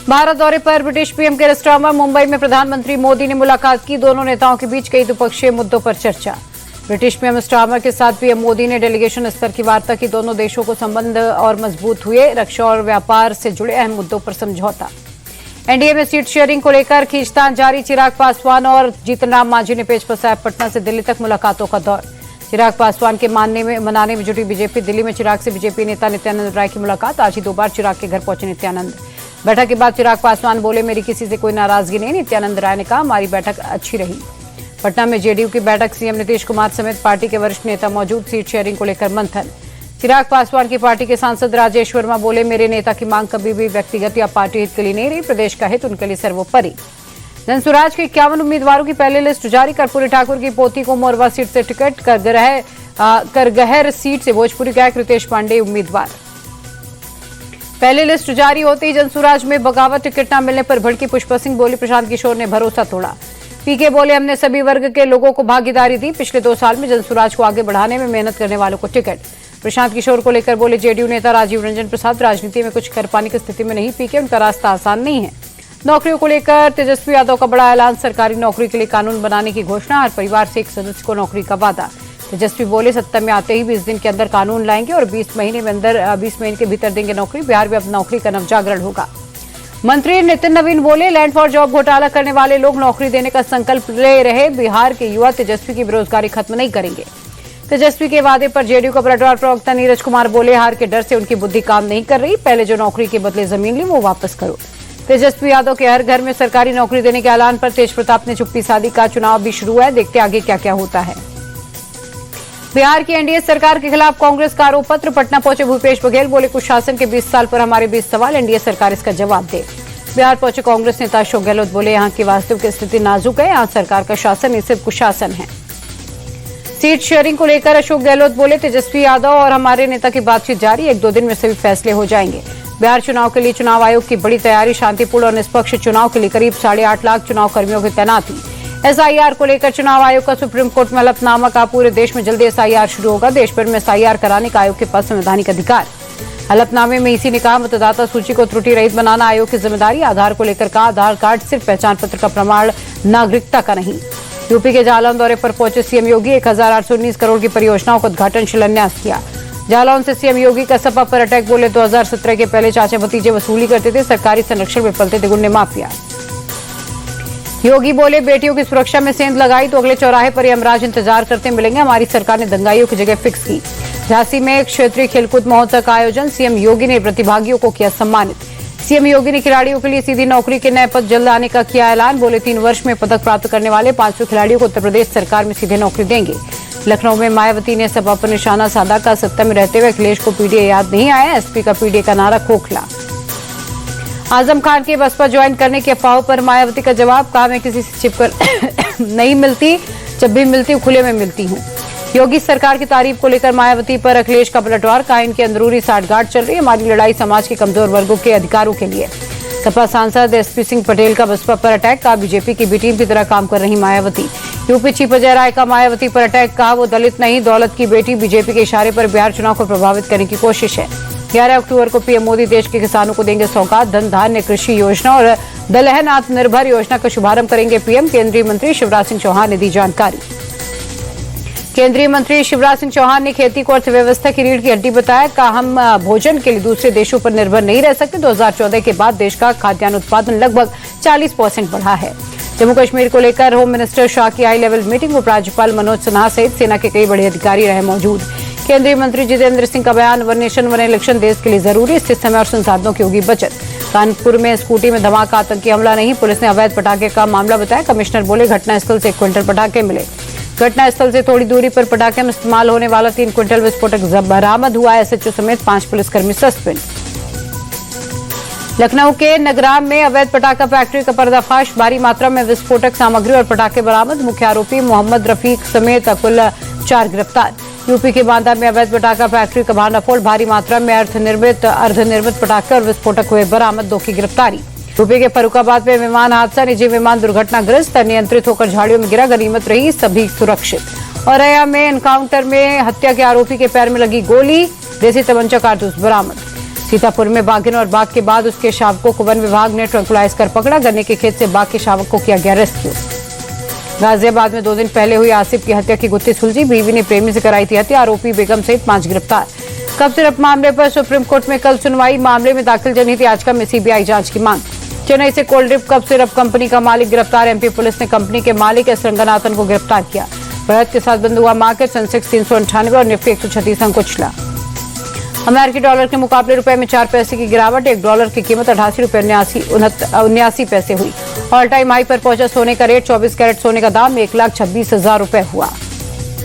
भारत दौरे पर British PM care Starmer. Mumbai में प्रधानमंत्री मोदी ने मुलाकात की। दोनों नेताओं के बीच कई द्विपक्षीय मुद्दों पर चर्चा। ब्रिटिश पीएम स्टारमर के साथ पीएम मोदी ने डेलीगेशन स्तर की वार्ता की। दोनों देशों को संबंध और मजबूत हुए। रक्षा और व्यापार से जुड़े अहम मुद्दों पर समझौता। एनडीए में सीट शेयरिंग को लेकर खींचतान जारी। चिराग पासवान और जीतन राम मांझी ने पेच फंसाया। पटना से दिल्ली तक मुलाकातों का दौर। चिराग पासवान के मनाने में जुटी बीजेपी। दिल्ली में चिराग से बीजेपी नेता नित्यानंद राय की मुलाकात। आज ही 2 बार चिराग के घर पहुंचे नित्यानंद। बैठक के बाद चिराग पासवान बोले, मेरी किसी से कोई नाराजगी नहीं। नित्यानंद राय ने कहा, हमारी बैठक अच्छी रही। पटना में जेडीयू की बैठक। सीएम नीतीश कुमार समेत पार्टी के वरिष्ठ नेता मौजूद। सीट शेयरिंग को लेकर मंथन। चिराग पासवान की पार्टी के सांसद राजेश वर्मा बोले, मेरे नेता की मांग कभी भी व्यक्तिगत या पार्टी हित के लिए नहीं रही। प्रदेश का हित उनके लिए सर्वोपरि। जनसुराज के 51 उम्मीदवारों की पहली लिस्ट जारी। कर्पूरी ठाकुर की पोती को मोरवा सीट से टिकट। करगहर सीट से भोजपुरी गायक रितेश पांडे उम्मीदवार। पहली लिस्ट जारी होते ही जनसुराज में बगावत। टिकट न मिलने पर भड़की पुष्पा सिंह बोली, प्रशांत किशोर ने भरोसा तोड़ा। पीके बोले, हमने सभी वर्ग के लोगों को भागीदारी दी। पिछले 2 साल में जनसुराज को आगे बढ़ाने में मेहनत करने वालों को टिकट। प्रशांत किशोर को लेकर बोले जेडीयू नेता राजीव रंजन प्रसाद, राजनीति में कुछ कर पाने की स्थिति में नहीं। पीके, उनका रास्ता आसान नहीं है। नौकरियों को लेकर तेजस्वी यादव का बड़ा ऐलान। सरकारी नौकरी के लिए कानून बनाने की घोषणा। हर परिवार से एक सदस्य को नौकरी का वादा। तेजस्वी बोले, सत्ता में आते ही 20 दिन के अंदर कानून लाएंगे और 20 महीने के भीतर देंगे नौकरी। बिहार में अब नौकरी का नवजागरण होगा। मंत्री नितिन नवीन बोले, लैंड फॉर जॉब घोटाला करने वाले लोग नौकरी देने का संकल्प ले रहे। बिहार के युवा तेजस्वी की बेरोजगारी खत्म नहीं करेंगे। तेजस्वी के वादे पर जेडीयू का पलटवार। प्रवक्ता नीरज कुमार बोले, हार के डर से उनकी बुद्धि काम नहीं कर रही। पहले जो नौकरी के बदले जमीन ली वो वापस करो। तेजस्वी यादव के हर घर में सरकारी नौकरी देने के ऐलान पर तेज प्रताप ने चुप्पी साधी। का चुनाव भी शुरू है, देखते आगे क्या क्या होता है। बिहार की एनडीए सरकार के खिलाफ कांग्रेस का आरोप पत्र। पटना पहुंचे भूपेश बघेल बोले, कुशासन के 20 साल पर हमारे 20 सवाल। एनडीए सरकार इसका जवाब दे। बिहार पहुंचे कांग्रेस नेता अशोक गहलोत बोले, यहां की वास्तविक स्थिति नाजुक है। यहां सरकार का शासन नहीं, सिर्फ कुशासन है। सीट शेयरिंग को लेकर अशोक गहलोत बोले, तेजस्वी यादव और हमारे नेता की बातचीत जारी। 1-2 दिन में सभी फैसले हो जाएंगे। बिहार चुनाव के लिए चुनाव आयोग की बड़ी तैयारी। शांतिपूर्ण और निष्पक्ष चुनाव के लिए करीब 8.5 लाख चुनाव कर्मियों की तैनाती। एसआईआर को लेकर चुनाव आयोग का सुप्रीम कोर्ट में हलफनामा। का पूरे देश में जल्दी एसआईआर शुरू होगा। देश भर में एसआईआर कराने का आयोग के पास संवैधानिक अधिकार। हलफनामे में इसी ने कहा, मतदाता सूची को त्रुटि रहित बनाना आयोग की जिम्मेदारी। आधार को लेकर कहा, आधार कार्ड सिर्फ पहचान पत्र का प्रमाण, नागरिकता का नहीं। यूपी के जालौन दौरे पर पहुंचे सीएम योगी। 1819 करोड़ की परियोजनाओं का उद्घाटन शिलान्यास किया। जालौन से सीएम योगी का सपा पर अटैक। बोले, 2017 के पहले चाचा भतीजे वसूली करते थे। सरकारी संरक्षण में पलते थे गुंडे माफिया। योगी बोले, बेटियों की सुरक्षा में सेंध लगाई तो अगले चौराहे पर यमराज इंतजार करते मिलेंगे। हमारी सरकार ने दंगाइयों की जगह फिक्स की। झांसी में क्षेत्रीय खेलकूद महोत्सव का आयोजन। सीएम योगी ने प्रतिभागियों को किया सम्मानित। सीएम योगी ने खिलाड़ियों के लिए सीधी नौकरी के नए पद जल्द आने का किया ऐलान। बोले, 3 वर्ष में पदक प्राप्त करने वाले 500 खिलाड़ियों को उत्तर प्रदेश सरकार में सीधे नौकरी देंगे। लखनऊ में मायावती ने सपा पर निशाना साधा। का सत्ता में रहते हुए अखिलेश को पीडीए याद नहीं आया। एसपी का पीडीए का नारा खोखला। आजम खान के बसपा ज्वाइन करने की अफवाहों पर मायावती का जवाब। कहा, मैं किसी से छिपकर नहीं मिलती, जब भी मिलती हूँ खुले में मिलती हूँ। योगी सरकार की तारीफ को लेकर मायावती पर अखिलेश का पलटवार। कहा, इनकी अंदरूनी साठगांठ चल रही है। हमारी लड़ाई समाज के कमजोर वर्गों के अधिकारों के लिए। सपा सांसद एसपी सिंह पटेल का बसपा पर अटैक। कहा, बीजेपी की बी टीम की तरह काम कर रही मायावती। यूपी चीफ अजय राय का मायावती पर अटैक। कहा, वो दलित नहीं, दौलत की बेटी। बीजेपी के इशारे पर बिहार चुनाव को प्रभावित करने की कोशिश है। 11 अक्टूबर को पीएम मोदी देश के किसानों को देंगे सौगात। धन धान्य कृषि योजना और दलहन आत्मनिर्भर योजना का शुभारंभ करेंगे पीएम। केंद्रीय मंत्री शिवराज सिंह चौहान ने दी जानकारी। केंद्रीय मंत्री शिवराज सिंह चौहान ने खेती को अर्थव्यवस्था की रीढ़ की हड्डी बताया। कहा, हम भोजन के लिए दूसरे देशों पर निर्भर नहीं रह सकते। 2014 के बाद देश का खाद्यान्न उत्पादन लगभग 40% बढ़ा है। जम्मू कश्मीर को लेकर होम मिनिस्टर शाह की हाई लेवल मीटिंग। उपराज्यपाल मनोज सिन्हा सहित सेना के कई बड़े अधिकारी रहे मौजूद। केंद्रीय मंत्री जितेंद्र सिंह का बयान, वन नेशन वन इलेक्शन देश के लिए जरूरी। इससे समय और संसाधनों की होगी बचत। कानपुर में स्कूटी में धमाका, आतंकी हमला नहीं। पुलिस ने अवैध पटाखे का मामला बताया। कमिश्नर बोले, घटनास्थल से 1 क्विंटल पटाखे मिले। घटनास्थल से थोड़ी दूरी पर पटाखे में इस्तेमाल होने वाला 3 क्विंटल विस्फोटक बरामद हुआ। एसएचओ समेत 5 पुलिसकर्मी सस्पेंड। लखनऊ के नगराम में अवैध पटाखा फैक्ट्री का पर्दाफाश। भारी मात्रा में विस्फोटक सामग्री और पटाखे बरामद। मुख्य आरोपी मोहम्मद रफीक समेत कुल 4 गिरफ्तार। यूपी के बांदा में अवैध पटाखा फैक्ट्री का भांडाफोड़। भारी मात्रा में अर्धनिर्मित पटाखे और विस्फोटक हुए बरामद। 2 की गिरफ्तारी। यूपी के फर्रुखाबाद में विमान हादसा। निजी विमान दुर्घटनाग्रस्त। अनियंत्रित होकर झाड़ियों में गिरा। गनीमत रही, सभी सुरक्षित। औरैया में एनकाउंटर में हत्या के आरोपी के पैर में लगी गोली। देसी तमंचा कारतूस बरामद। सीतापुर में बाघिन और बाघ के बाद उसके शावकों को वन विभाग ने ट्रैंकुलाइज कर पकड़ा। गन्ने के खेत से बाघ के शावक को किया गया रेस्क्यू। गाजियाबाद में 2 दिन पहले हुई आसिफ की हत्या की गुत्थी सुलझी। बीवी ने प्रेमी से कराई थी हत्या। आरोपी बेगम सहित 5 गिरफ्तार। कप सिरप मामले पर सुप्रीम कोर्ट में कल सुनवाई। मामले में दाखिल जनहित याचिका में सीबीआई जांच की मांग। चेन्नई से cold drip cup syrup company का मालिक गिरफ्तार। एमपी पुलिस ने कंपनी के मालिक एस रंगनाथन को गिरफ्तार किया। बढ़त के साथ बंद हुआ मार्केट। सेंसेक्स 398 और निफ्टी 136 अंक उछला। अमेरिकी डॉलर के मुकाबले रुपए में 4 पैसे की गिरावट। $1 की कीमत 88.79 पैसे हुई। ऑल टाइम हाई पर पहुंचा सोने का रेट। 24 कैरेट सोने का दाम 1,26,000 रुपए हुआ।